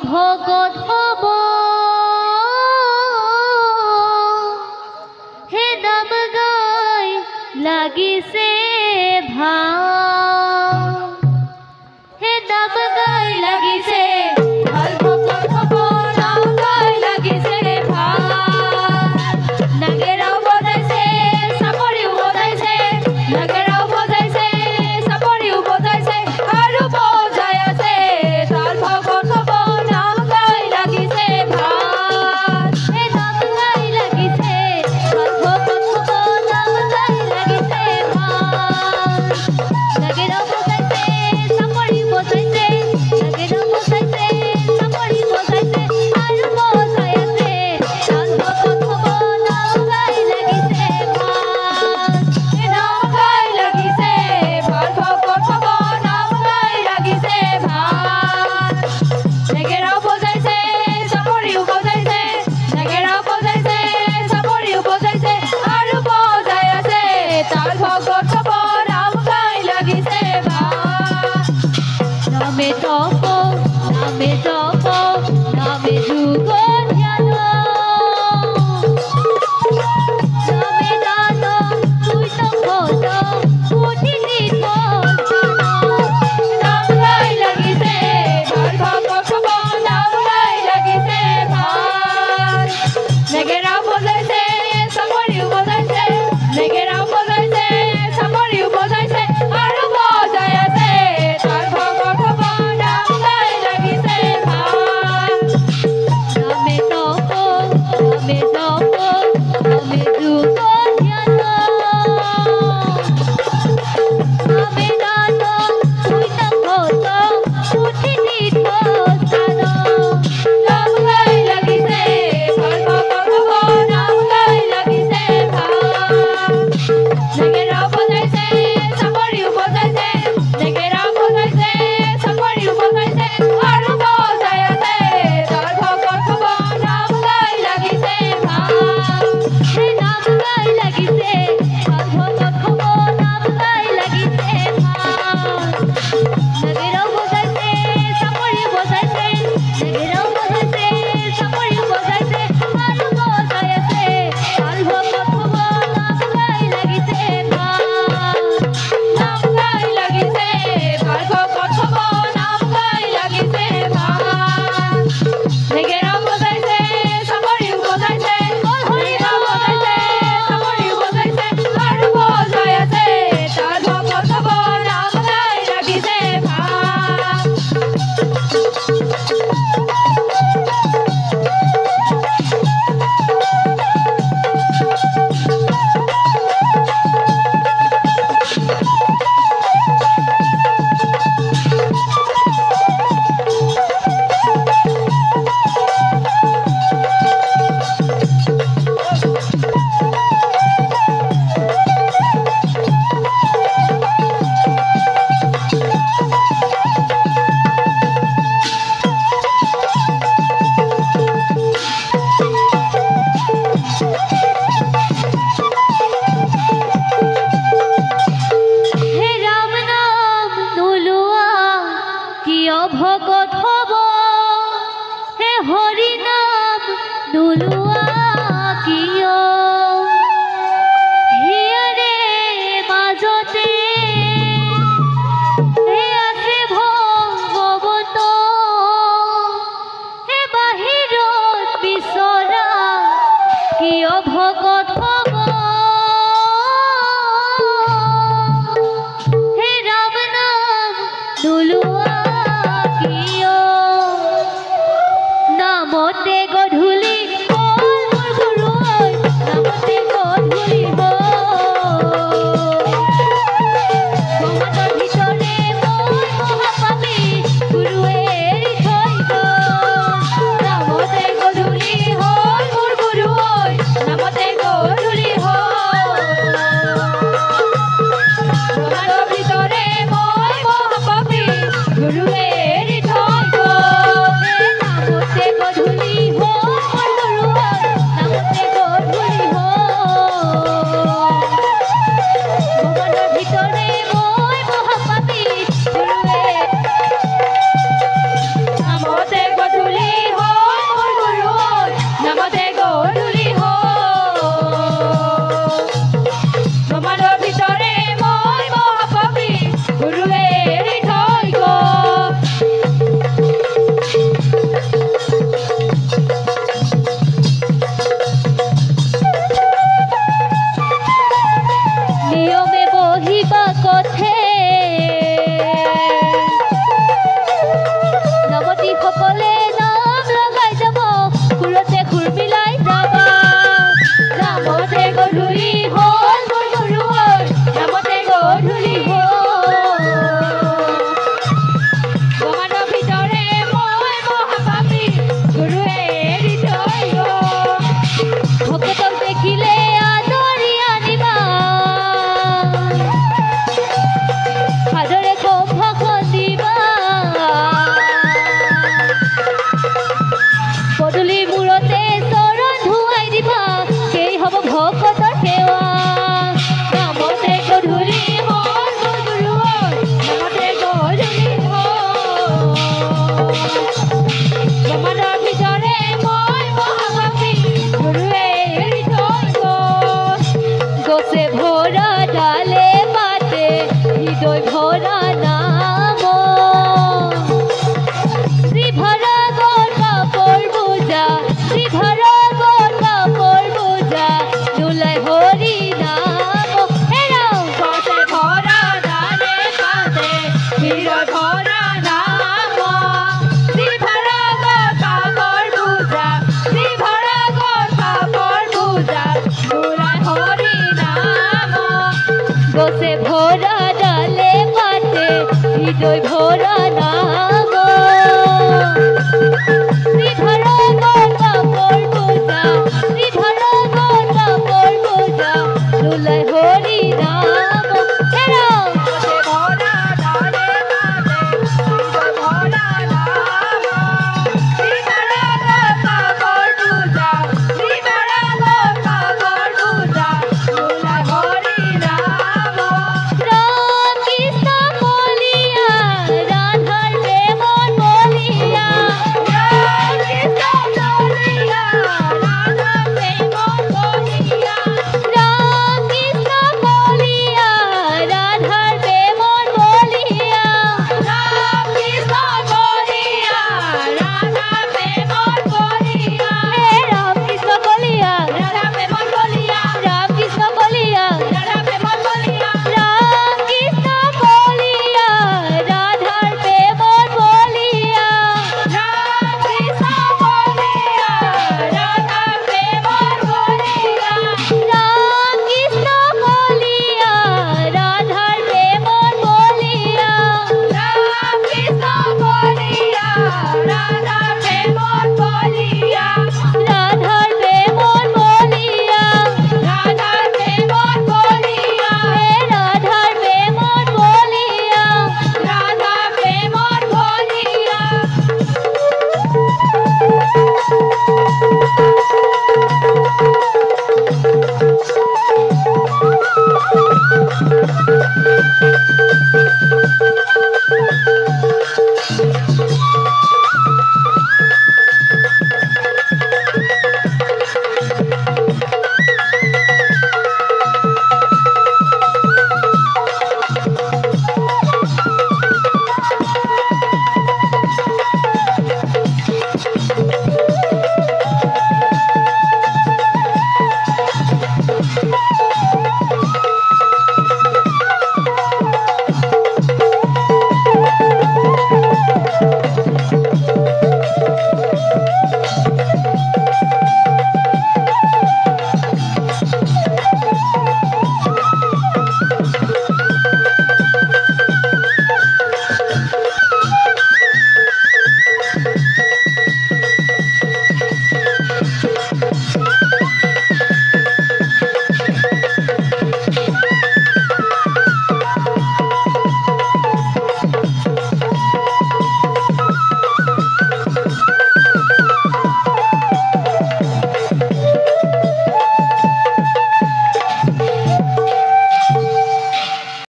ভগত হব হে নাম গাই লাগিছে ভাল হে নাম গাই লাগিছে ভাল ভগত হব নাম গাই লাগিছে ভাল নাগেৰাও বজাইছে চাপৰিও বজাইছে নাগেৰাও বজাইছে চাপৰিও বজাইছে আৰু বজাই আছে তাল ভগত হব নাম গাই লাগিছে ভাল হে নাম গাই লাগিছে ভাল ভগত হব নাম গাই লাগিছে ভাল নাগেৰাও বজাইছে চাপৰি বজাইছে নাগেৰাও বজাইছে চাপৰি বজাইছে আৰু বজাই আছে তাল ভগত হব নাম গাই লাগিছে ভাল হে নাম গাই লাগিছে ভাল ভগত হব নাম গাই লাগিছে ভাল নাগেৰাও বজাইছে চাপৰিও বজাইছে নাগেৰাও বজাইছে চাপৰিও বজাইছে আৰু বজাই আছে তাল ভগত হব নাম গাই লাগিছে ভাল নামে জপ নামে জপ নামে যুগ ধ্যান নামে দান তুই ভজ কোটি নিত নাম গাই লাগিছে ভাল ভগত হব নাম গাই লাগিছে ভাল নাগেৰাও বজাইছে চাপৰিও বজাইছে নাগেৰাও বজাইছে চাপৰিও বজাইছে আৰু বজাই আছে তাল ভগত হব নাম গাই লাগিছে ভাল নামে জপ নামে জপ নামে যুগ ধ্যান নামে দান তুই ভজ কোটি নিত নাম গাই লাগিছে ভাল ভগত হব নাম গাই লাগিছে ভাল নাগেৰাও বজাইছে চাপৰিও বজাইছে নাগেৰাও বজাইছে চাপৰিও বজাইছে আৰু বজাই আছে তাল ভগত হব নাম গাই লাগিছে ভাল হে নাম গাই লাগিছে ভাল ভগত হব নাম গাই লাগিছে ভাল নাগেৰাও বজাইছে চাপৰি বজাইছে নাগেৰাও বজাইছে চাপৰি বজাইছে আৰু বজাই আছে তাল ভগত হব নাম গাই লাগিছে ভাল নাম গাই লাগিছে ভাল ভগত হব নাম গাই লাগিছে ভাল নাগেৰাও বজাইছে চাপৰিও বজাইছে নাগেৰাও বজাইছে চাপৰিও বজাইছে আৰু বজাই আছে তাল ভগত হব নাম গাই লাগিছে ভাল হে ৰাম নাম নোলোৱা কিয় ভগত হব হে হৰি নাম নোলোৱা কিয় হিয়াৰে মাজতে হে আছে ভগৱত হে বাহিৰত বিচৰা কিয় ভগত হব হে ৰাম নাম নোলোৱা কিয় নামতে গধূলি হ'ল মোৰ গুৰু ঐ নামতে গধূলি হ'ল মহতৰ ভিতৰে মই মহাপাপী গুৰুৱে এৰি থৈ গ'ল নামতে গধূলি হ'ল মোৰ গুৰু ঐ নামতে গধূলি হৃদয় ভৰা